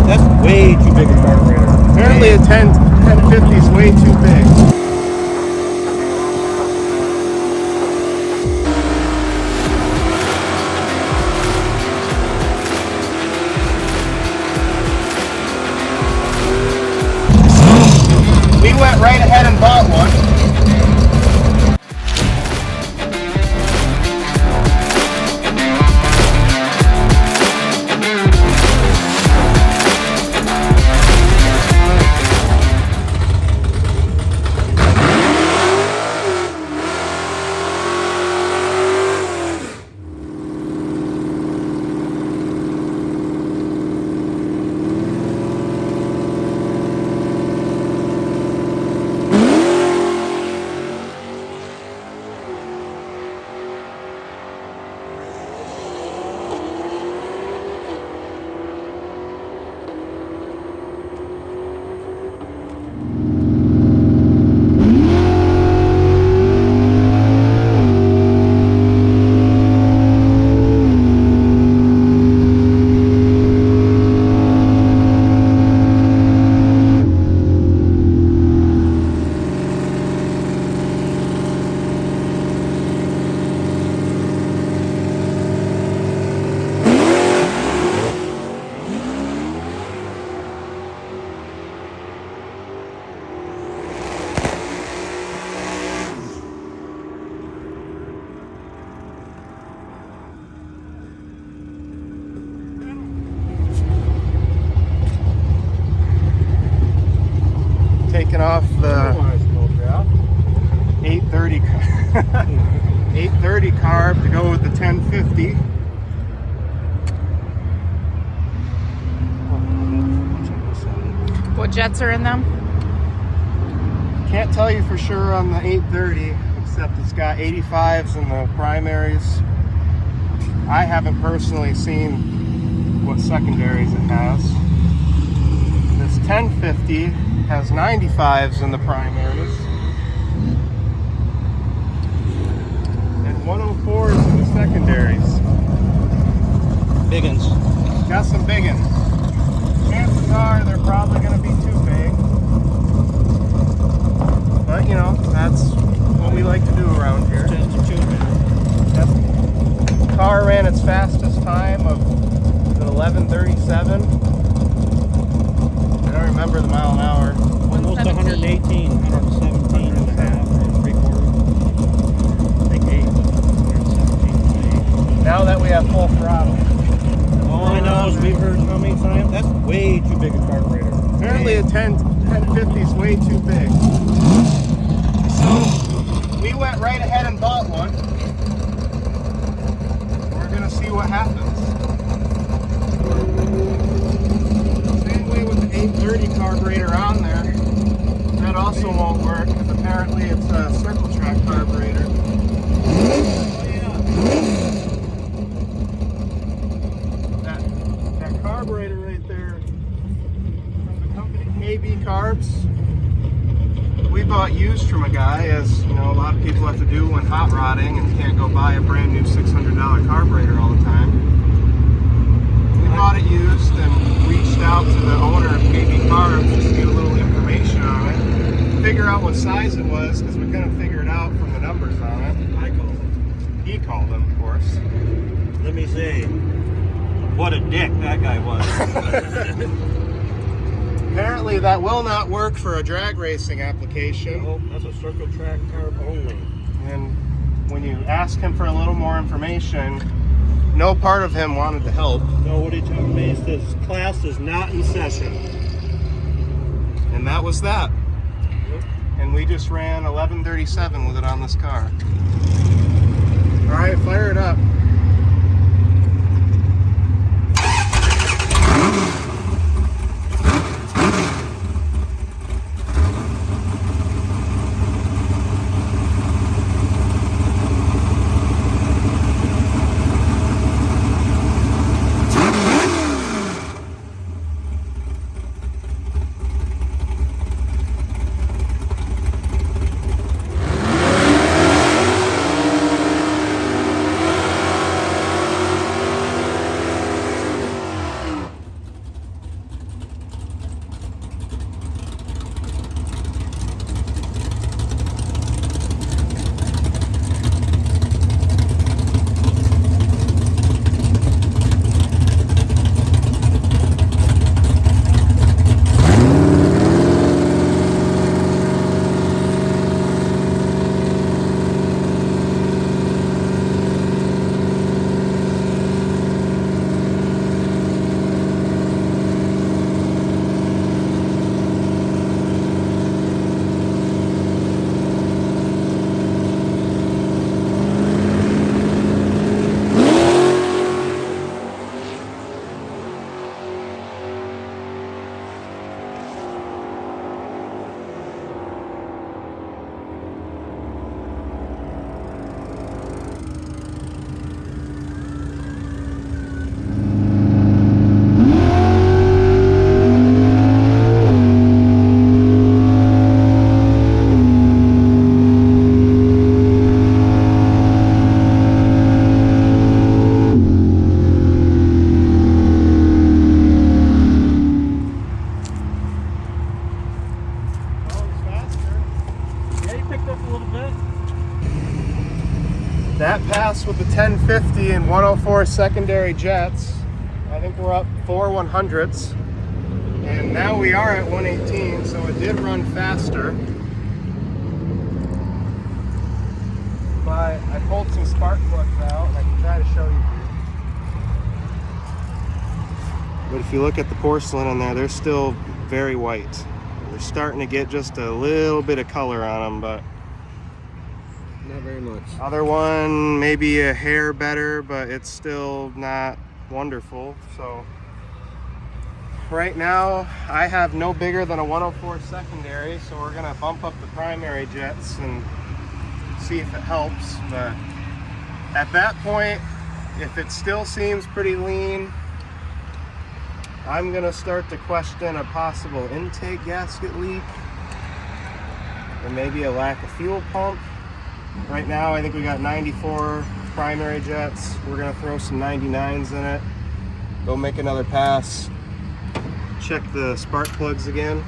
That's way too big a carburetor. Apparently a 1050 is way too big. We went right ahead and bought one. Taking off the 830 830 carb to go with the 1050. What jets are in them? Can't tell you for sure on the 830, except it's got 85s in the primaries. I haven't personally seen what secondaries it has. This 1050 has 95s in the primaries and 104s in the secondaries. Biggins. Got some biggins. Chances are they're probably going to be too big, but you know, that's what we like to do around here. Yep. Car ran its fastest time of 11:37. I don't remember the mile an hour. Almost 118, 117 and a half, and 3/4. I think 117.8. Now that we have full throttle. All I know is we've heard how many times, that's way too big a carburetor. Apparently a 1050 is way too big. So we went right ahead and bought one. We're gonna see what happens. Same way with the 830 carburetor on there. That also won't work because apparently it's a circle track carburetor. That carburetor right there from the company KB Carbs, we bought used from a guy, as you know, a lot of people have to do when hot rodding and can't go buy a brand new $600 carburetor all the time. We bought it used and reached out to the owner of KB Carbs just to get a little information on it, figure out what size it was, because we couldn't figure it out from the numbers on it. I called him. He called them, of course. Let me say, what a dick that guy was. Apparently that will not work for a drag racing application. Oh, that's a circle track carb only. And when you ask him for a little more information, no part of him wanted to help. No, what he told me is this class is not in session. And that was that. Yep. And we just ran 11:37 with it on this car. All right, fire it up. pass with the 1050 and 104 secondary jets. I think we're up 4 100ths. And now we are at 118, so it did run faster. But I pulled some spark plugs out, and I can try to show you. But if you look at the porcelain in there, they're still very white. They're starting to get just a little bit of color on them, but not very much. Other one, maybe a hair better, but it's still not wonderful. So right now, I have no bigger than a 104 secondary, so we're gonna bump up the primary jets and see if it helps. But at that point, if it still seems pretty lean, I'm gonna start to question a possible intake gasket leak or maybe a lack of fuel pump. Right now, I think we got 94 primary jets. We're gonna throw some 99s in it, go make another pass, check the spark plugs again,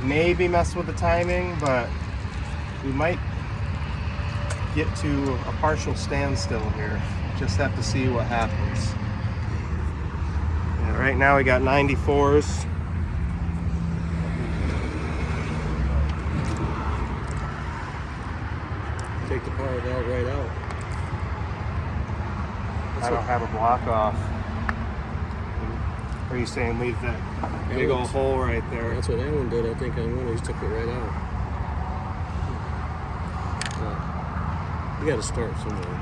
maybe mess with the timing, but we might get to a partial standstill here. Just have to see what happens. Yeah, right now we got 94s. Take the power valve right out. I don't have a block off. Or are you saying leave that big old hole right there? That's what that one did. I think on one, he just took it right out. You got to start somewhere.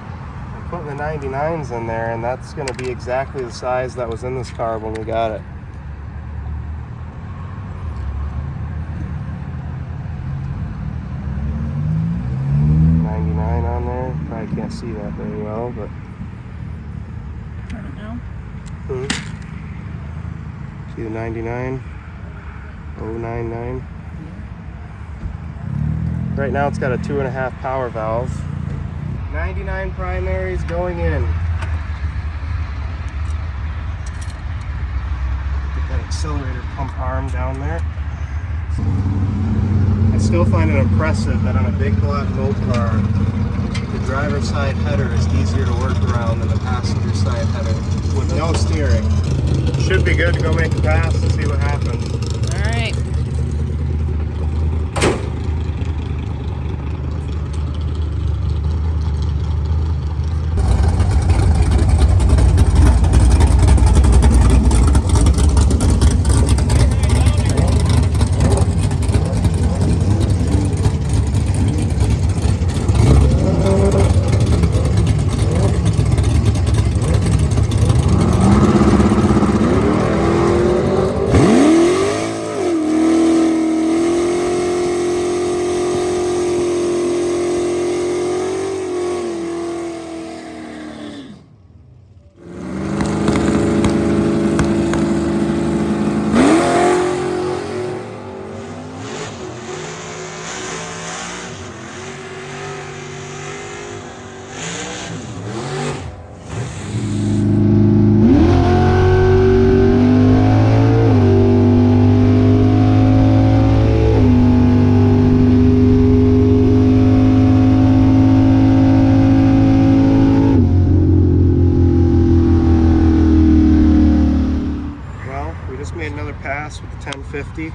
I'm putting the 99s in there, and that's going to be exactly the size that was in this car when we got it. On there. Probably can't see that very well, but Turn it down. See the 99? 099. Right now it's got a 2.5 power valve. 99 primaries going in. Get that accelerator pump arm down there. I still find it impressive that on a big block gold car, the driver's side header is easier to work around than the passenger side header with no steering. Should be good to go make a pass and see what happens. All right. With the 1050,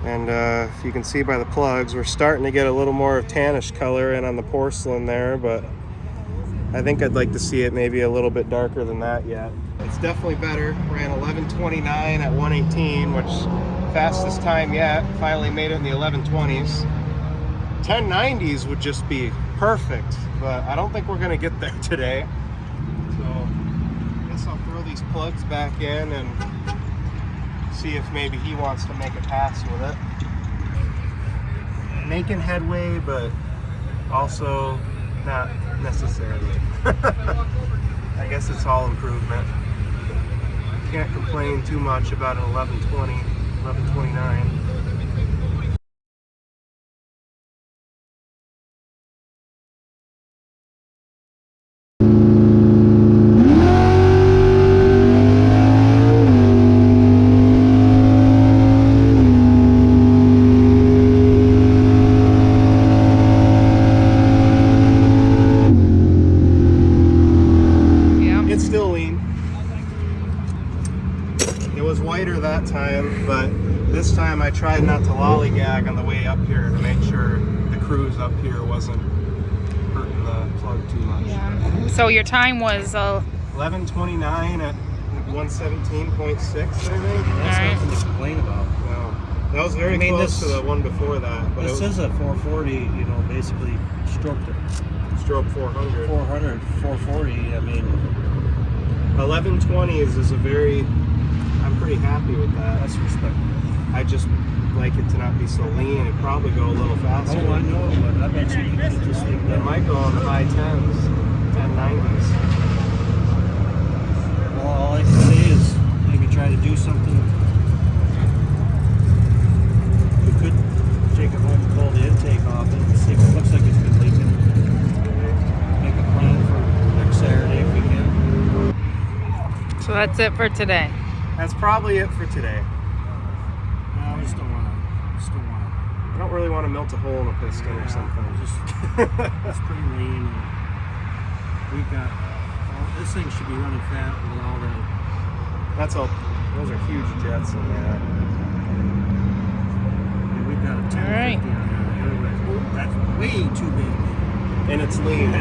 and if you can see by the plugs, we're starting to get a little more tannish color in on the porcelain there, but I think I'd like to see it maybe a little bit darker than that yet. It's definitely better. Ran 11:29 at 118, which fastest time yet. Finally made it in the 11:20s. 1090s would just be perfect, but I don't think we're gonna get there today. So I guess I'll throw these plugs back in and see if maybe he wants to make a pass with it. Making headway, but also not necessarily. I guess it's all improvement. Can't complain too much about an 1120, 1129. It was whiter that time, but this time I tried not to lollygag on the way up here to make sure the cruise up here wasn't hurting the plug too much. Yeah. So your time was 11:29 at 117.6, I think. That's Alright. nothing to complain about. No, that was very close to the one before that. But This it was is a 440, you know, basically stroked it. stroke 400. 400, 440, I mean, 1120s is a very. I'm pretty happy with that. that's respectable. I just like it to not be so lean. It probably go a little faster. Oh, I know, but I bet you can get this thing It done. might go on the high 10s, 1090s. Well, all I can say is maybe try to do something. We could take it home and pull the intake off it and see if it looks like it's been leaking. Make a plan for next Saturday if we can. so that's it for today. That's probably it for today. No, I just don't want to. I don't really want to melt a hole in a piston or something. It's pretty lean. And we got. Well, this thing should be running fat with all the. That's all. Those are huge jets in there. Yeah, we've got a 1050 Alright. on there. That's way too big. And it's lean.